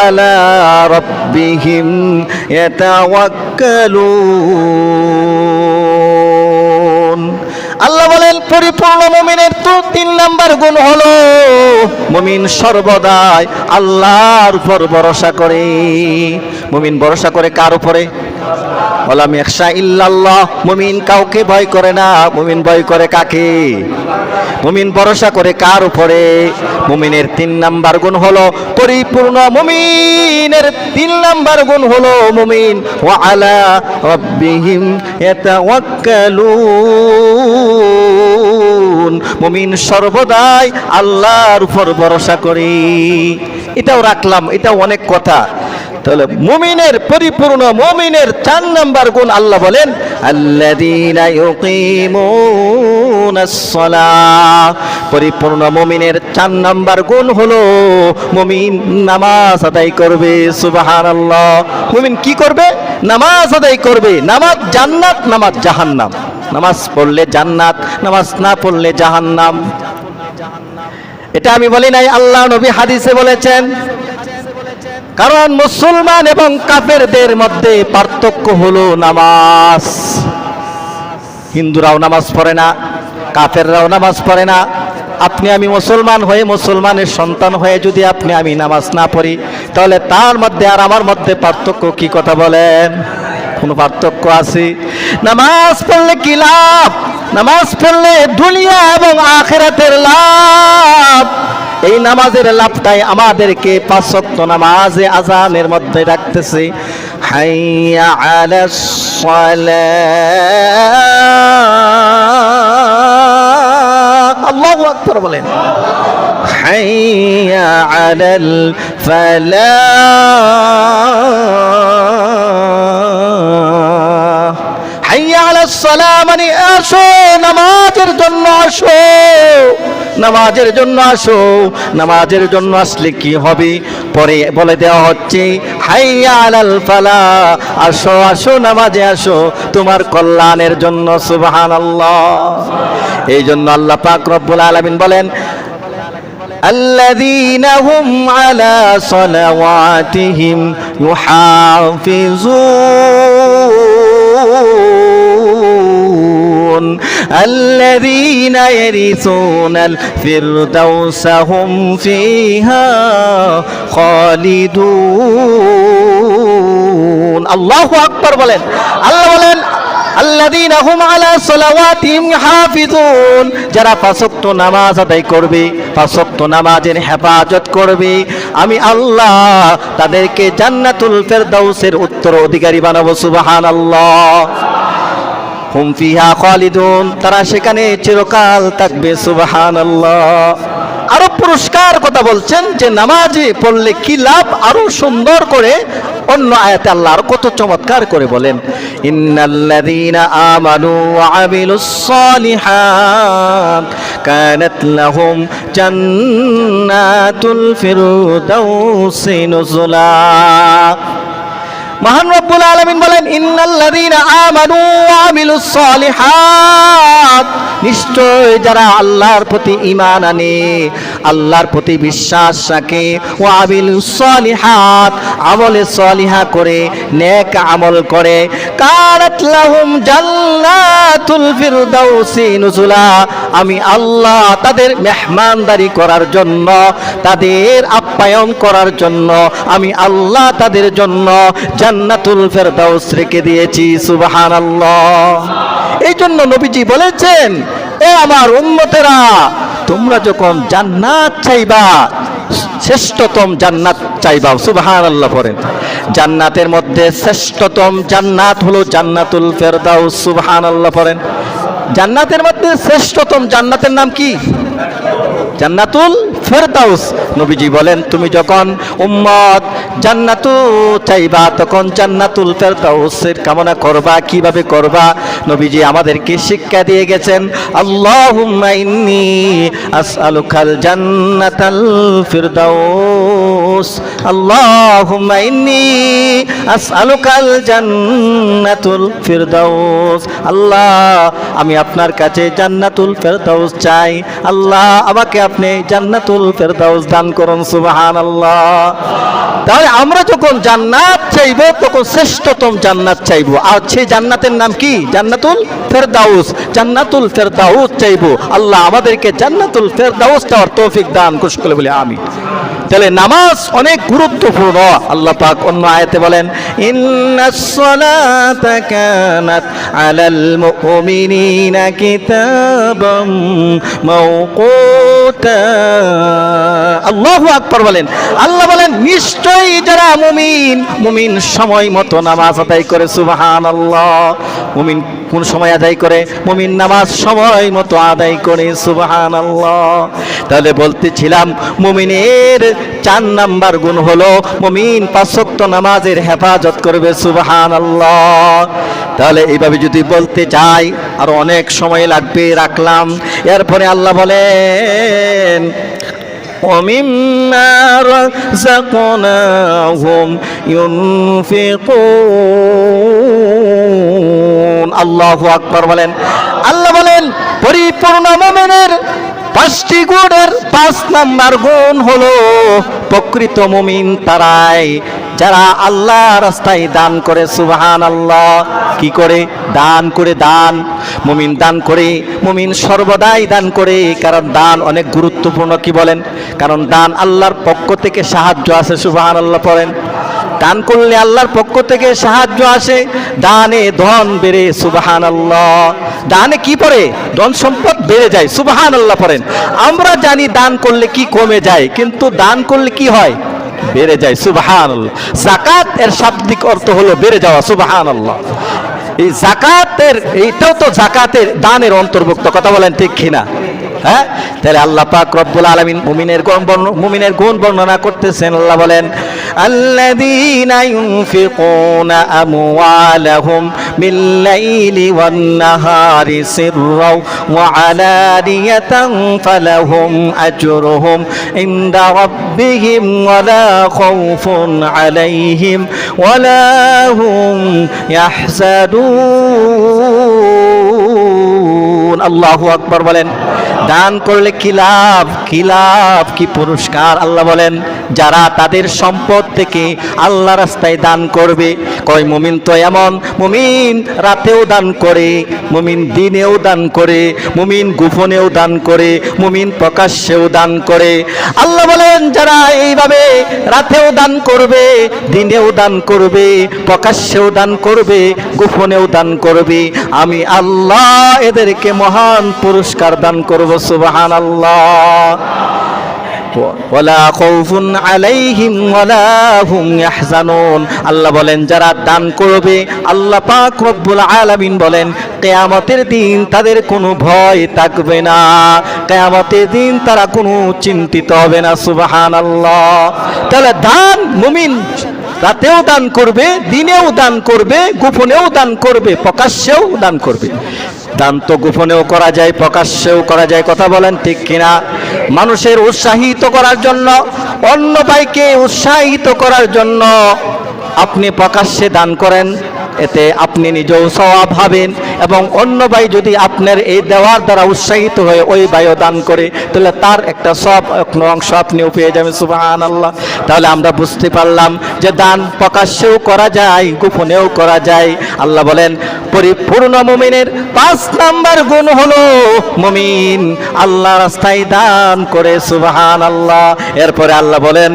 আলা রাব্বিহিম ইয়াতাওয়াক্কালুন। আল্লাহ বলেন পরিপূর্ণ মুমিনের তো 3 নাম্বার গুণ হলো মুমিন সর্বদাই আল্লাহর উপর ভরসা করে। মুমিন ভরসা করে কার উপরে? ওয়ালাম ইয়াখশা ইল্লাল্লাহ। মুমিন কাউকে ভয় করে না, মুমিন ভয় করে কাকে? মুমিন ভরসা করে কার উপরে? মুমিনের 3 নাম্বার গুণ হলো পরিপূর্ণ মুমিনের 3 নাম্বার গুণ হলো মুমিন ওয়া আলা রাব্বিহিম ইয়াতাওয়াক্কালুন। মুমিন সর্বদাই আল্লাহর উপর ভরসা করে। এটাও রাখলাম, এটাও অনেক কথা। তাহলে মুমিনের পরিপূর্ণ মুমিনের 4 নাম্বার গুণ আল্লাহ বলেন আল্লাযীনা ইউকিমুনাস সালাহ। পরিপূর্ণ মুমিনের 4 নাম্বার গুণ হলো মুমিন নামাজ আদায় করবে। সুবহানাল্লাহ। মুমিন কি করবে? নামাজ আদায় করবে। নামাজ জান্নাত, নামাজ জাহান্নাম। নামাজ পড়লে জান্নাত, নামাজ না পড়লে জাহান্নাম। এটা আমি বলি নাই, আল্লাহ নবী হাদিসে বলেছেন। কারণ মুসলমান এবং কাফেরদের মধ্যে পার্থক্য হলো নামাজ। হিন্দুরাও নামাজ পড়ে না, কাফেররাও নামাজ পড়ে না। আপনি আমি মুসলমান হয়ে, মুসলমানের সন্তান হয়ে যদি আপনি আমি নামাজ না পড়ি, তাহলে তার মধ্যে আর আমার মধ্যে পার্থক্য কি? কথা বলেন, কোনো পার্থক্য আছে? নামাজ পড়লে কি লাভ? নামাজ পড়লে দুনিয়া এবং আখিরাতের লাভ। এই নামাজের লাভটাই আমাদেরকে 5 ওয়াক্ত নামাজে আযানের মধ্যে রাখতেছে। হাইয়া আলাস সালাহ। আল্লাহু আকবার বলেন। হাইয়া আলাল ফালাহ। হাইয়া আলাস সালাহ মানে আসো, নামাজের জন্য আসো, নামাজের জন্য আসো। নামাজের জন্য আসলে কি হবে? পরে বলে দেওয়া হচ্ছে হাইয়া আলাল ফালাহ, আসো আসো নামাজে আসো তোমার কল্যাণের জন্য। সুবহানাল্লাহ। এই জন্য আল্লাহ পাক রব্বুল আলামিন বলেন আল্লাযীনা হুম আলা সালাওয়াতিহিম ইউহাফিজুন الذين يرثون الفردوس هم فيها خالدون। আল্লাহু আকবার বলেন। আল্লাহ বলেন আল্লাযীনা হুম আলা সালাওয়াতিহিম হাফিজুন। যারা 5 ওয়াক্ত নামাজ আদায় করবে, 5 ওয়াক্ত নামাজের হেফাজত করবে, আমি আল্লাহ তাদেরকে জান্নাতুল ফেরদাউসের উত্তরাধিকারী বানাবো। সুবহানাল্লাহ। হুম ফিহা খালিদুন, তারা সেখানে চিরকাল থাকবে। সুবহানাল্লাহ। আরো পুরস্কার কথা বলছেন যে নামাজে পড়লে কি লাভ, আরো সুন্দর করে অন্য আয়াতে আল্লাহ আরো কত চমৎকার করে বলেন ইন্নাল্লাযীনা আমানু ওয়া আমিলুস সালিহাত কানাত লাহুম জান্নাতুল ফিরদাউসি নুজুলা। মহান রব্বুল আলামিন বলেন ইন্নাল্লাযীনা আমানু ওয়া আমিলুস সালিহাত, নিশ্চয় যারা আল্লাহর প্রতি ঈমান আনে, আল্লাহর প্রতি বিশ্বাস রাখে, ওয়া আমিলুস সালিহাত, আমলে সালিহা করে, নেক আমল করে, কানাত লাহুম জান্নাতুল ফিরদাউসি নুজুলা, আমি আল্লাহ তাদের মেহমানদারি করার জন্য, তাদের আপ্যায়ন করার জন্য আমি আল্লাহ তাদের জন্য জান্নাতুল ফেরদাউস রেখে দিয়েছি। সুবহানাল্লাহ। এই জন্য নবীজি বলেছেন এ আমার উম্মতেরা, তোমরা যখন জান্নাত চাইবা, শ্রেষ্ঠতম জান্নাত চাইবা। সুবহানাল্লাহ পড়েন। জান্নাতের মধ্যে শ্রেষ্ঠতম জান্নাত হলো জান্নাতুল ফেরদাউস। সুবহানাল্লাহ পড়েন। জান্নাতের মধ্যে শ্রেষ্ঠতম জান্নাতের নাম কি? জান্নাতুল ফেরদাউস। নবীজি বলেন তুমি যখন উম্মত জান্নাতু চাইবা, তখন জান্নাতুল ফেরদাউসের কামনা করবা। কিভাবে করবা? নবীজি আমাদেরকে শিক্ষা দিয়ে গেছেন আল্লাহুম্মা ইন্নী আসআলুকাল জান্নাতাল ফিরদাউস, আল্লাহুম্মা ইন্নী আসআলুকাল জান্নাতুল ফিরদাউস। আল্লাহ আমি আপনার কাছে জান্নাতুল ফেরদাউস চাই, আল্লাহ আমাকে আপনি জান্নাতুল ফেরদাউস দান করুন। সুবহানাল্লাহ। তাহলে আমরা যখন জান্নাত চাইবো তখন শ্রেষ্ঠতম জান্নাত চাইবো, আর সেই জান্নাতের নাম কি? জান্নাতুল ফেরদাউস। জান্নাতুল ফেরদাউস চাইবো। আল্লাহ আমাদেরকে জান্নাতুল ফেরদাউস চাওয়ার তৌফিক দান করুন বলে আমি। তাহলে নামাজ অনেক গুরুত্বপূর্ণ। আল্লাহ পাক অন্য আয়াতে বলেন, ইন্নাস সালাতা কানাত আলাল মুমিনিনা কিতাবাম মাওকুতা। আল্লাহু আকবার বলেন। আল্লাহ বলেন নিশ্চয়ই যারা মুমিন সময় মতো নামাজ আদায় করে। সুবহানাল্লাহ। মুমিন কোন সময় আদায় করে? মুমিন নামাজ সময় মতো আদায় করে। সুবহানাল্লাহ। তাহলে বলতেছিলাম মুমিনের 4 নাম্বার গুণ হলো মুমিন 5 ওয়াক্ত নামাজের হেফাজত করবে। সুবহানাল্লাহ। তাহলে এইভাবে যদি বলতে যাই আর অনেক সময় লাগবে, রাখলাম। এরপরে আল্লাহ বলেন وَمِمَّا رَزَقْنَاهُمْ يُنْفِقُونَ। আল্লাহু আকবার বলেন। আল্লাহ বলেন পরিপূর্ণ মুমিনের 5টি গুণের 5 নাম্বার গুণ হলো প্রকৃত মুমিন তারাই যারা আল্লাহ রাস্তায় দান করে। সুবহানাল্লাহ। কি করে? দান করে। দান মুমিন দান করে, মুমিন সর্বদাই দান করে। কারণ দান অনেক গুরুত্বপূর্ণ। কি বলেন? কারণ দান আল্লাহর পক্ষ থেকে সাহায্য আছে। সুবহানাল্লাহ পড়েন। দান করলে আল্লাহর পক্ষ থেকে সাহায্য আসে, দানে ধন বেড়ে। সুবহানাল্লাহ। দানে কি পড়ে? ধন সম্পদ বেড়ে যায়। সুবহানাল্লাহ পড়েন। আমরা জানি দান করলে কি কমে যায়, কিন্তু দান করলে কি হয়? বেড়ে যায়। সুবহানাল্লাহ। যাকাত এর শাব্দিক অর্থ হলো বেড়ে যাওয়া। সুবহানাল্লাহ। এই যাকাতের, এইটাও তো যাকাতের দানের অন্তর্ভুক্ত। কথা বলেন ঠিক কিনা? হ্যাঁ। তাহলে আল্লাহ পাক রব্বুল আলামিন মুমিনের গুণ বর্ণনা করতেছেন। আল্লাহ বলেন আল্লাযীনা ইউনফিকুনা আমওয়ালাহুম বিল-লাইলি ওয়ান-নাহারি সিররাও ওয়া আলানিয়াতান ফালাহুম আজরুহুম ইনদা রাব্বিহিম ওয়ালা খাউফুন আলাইহিম ওয়ালা হুম ইয়াহজানুন। আল্লাহু আকবার বলেন। দান করলে কি লাভ, কি লাভ, কি পুরস্কার। আল্লাহ বলেন যারা তাদের সম্পদ থেকে আল্লাহ রাস্তায় দান করবে। কয় মুমিন তো এমন, মুমিন রাতেও দান করে, মুমিন দিনেও দান করে, মুমিন গোপনেও দান করে, মুমিন প্রকাশ্যেও দান করে। আল্লাহ বলেন যারা এইভাবে রাতেও দান করবে, দিনেও দান করবে, প্রকাশ্যেও দান করবে, গোপনেও দান করবে, আমি আল্লাহ এদেরকে মহান পুরস্কার দান করব। সুবহানাল্লাহ। ওয়ালা খাউফুন আলাইহিম ওয়ালা হুম ইয়াহজানুন। আল্লাহ বলেন যারা দান করবে, আল্লাহ পাক রব্বুল আলামিন বলেন কিয়ামতের দিন তাদের কোনো ভয় থাকবে না, কিয়ামতের দিন তারা কোনো চিন্তিত হবে না। সুবহানাল্লাহ। তাহলে দান মুমিন রাতেও দান করবে, দিনেও দান করবে, গোপনেও দান করবে, প্রকাশ্যেও দান করবে। দান তো গোপনেও করা যায়, প্রকাশ্যেও করা যায়। কথা বলেন ঠিক কিনা? মানুষের উৎসাহিত করার জন্য, অন্য ভাইকে উৎসাহিত করার জন্য আপনি প্রকাশ্যে দান করেন, এতে আপনি নিজেও সওয়াব হবেন, এবং অন্য ভাই যদি আপনার এই দেওয়ার দ্বারা উৎসাহিত হয়ে ওই ভাইও দান করে, তাহলে তার একটা সব অংশ আপনিও পেয়ে যাবেন। সুবহানাল্লাহ। তাহলে আমরা বুঝতে পারলাম যে দান প্রকাশ্যেও করা যায়, গোপনেও করা যায়। আল্লাহ বলেন পরিপূর্ণ মুমিনের 5 নাম্বার গুণ হলো মুমিন আল্লাহ রাস্তায় দান করে। সুবহানাল্লাহ। এরপরে আল্লাহ বলেন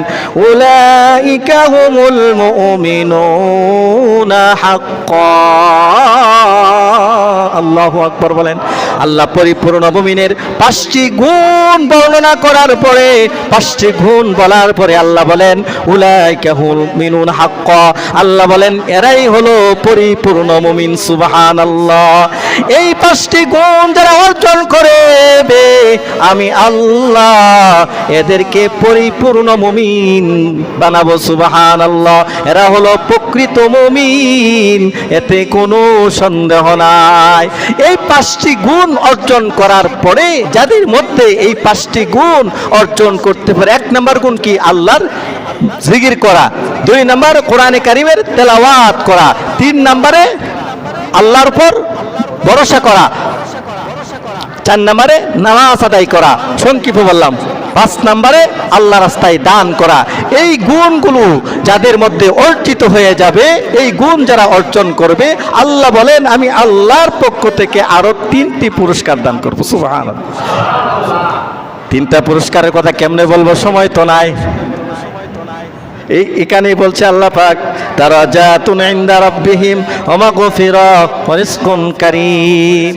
উলাইকা হুমুল মুমিনুনা হাক্কান। আল্লাহু আকবার বলেন। আল্লাহ পরিপূর্ণ মুমিনের 5টি গুণ বর্ণনা করার পরে, 5টি গুণ বলার পরে আল্লাহ বলেন উলাইকা হুমুল মুমিনুনা হাক্কান। আল্লাহ বলেন এরাই হলো পরিপূর্ণ মুমিন। সুবহানাল্লাহ। এই 5টি গুণ যারা অর্জন করবে, আমি আল্লাহ এদেরকে পরিপূর্ণ মুমিন বানাবো। সুবহানাল্লাহ। এরা হলো প্রকৃত মুমিন, এতে কোনো সন্দেহ নাই। এই 5টি গুণ অর্জন করার পরে যাদের মধ্যে এই 5টি গুণ অর্জন করতে পারে, 1 নাম্বার গুণ কি? আল্লাহর জিকির করা। 2 নাম্বার কোরআনে কারীমের তেলাওয়াত করা। 3 নাম্বারে আল্লাহর উপর ভরসা করা। 4 নম্বরে নামাজ আদায় করা, সংক্ষেপে বললাম। 5 নম্বরে আল্লাহ রাস্তায় দান করা। এই গুণগুলো যাদের মধ্যে অর্জিত হয়ে যাবে, এই গুণ যারা অর্জন করবে, আল্লাহ বলেন আমি আল্লাহর পক্ষ থেকে আরো 3টি পুরস্কার দান করবো। সুবহানাল্লাহ। 3টা পুরস্কারের কথা কেমনে বলবো, সময় তো নাই। এখানেই বলছে আল্লাহ পাক, দারাজাতুন ইনদা রাব্বিহিম ওয়া মাগফিরা ওয়া রিজকুন কারীম।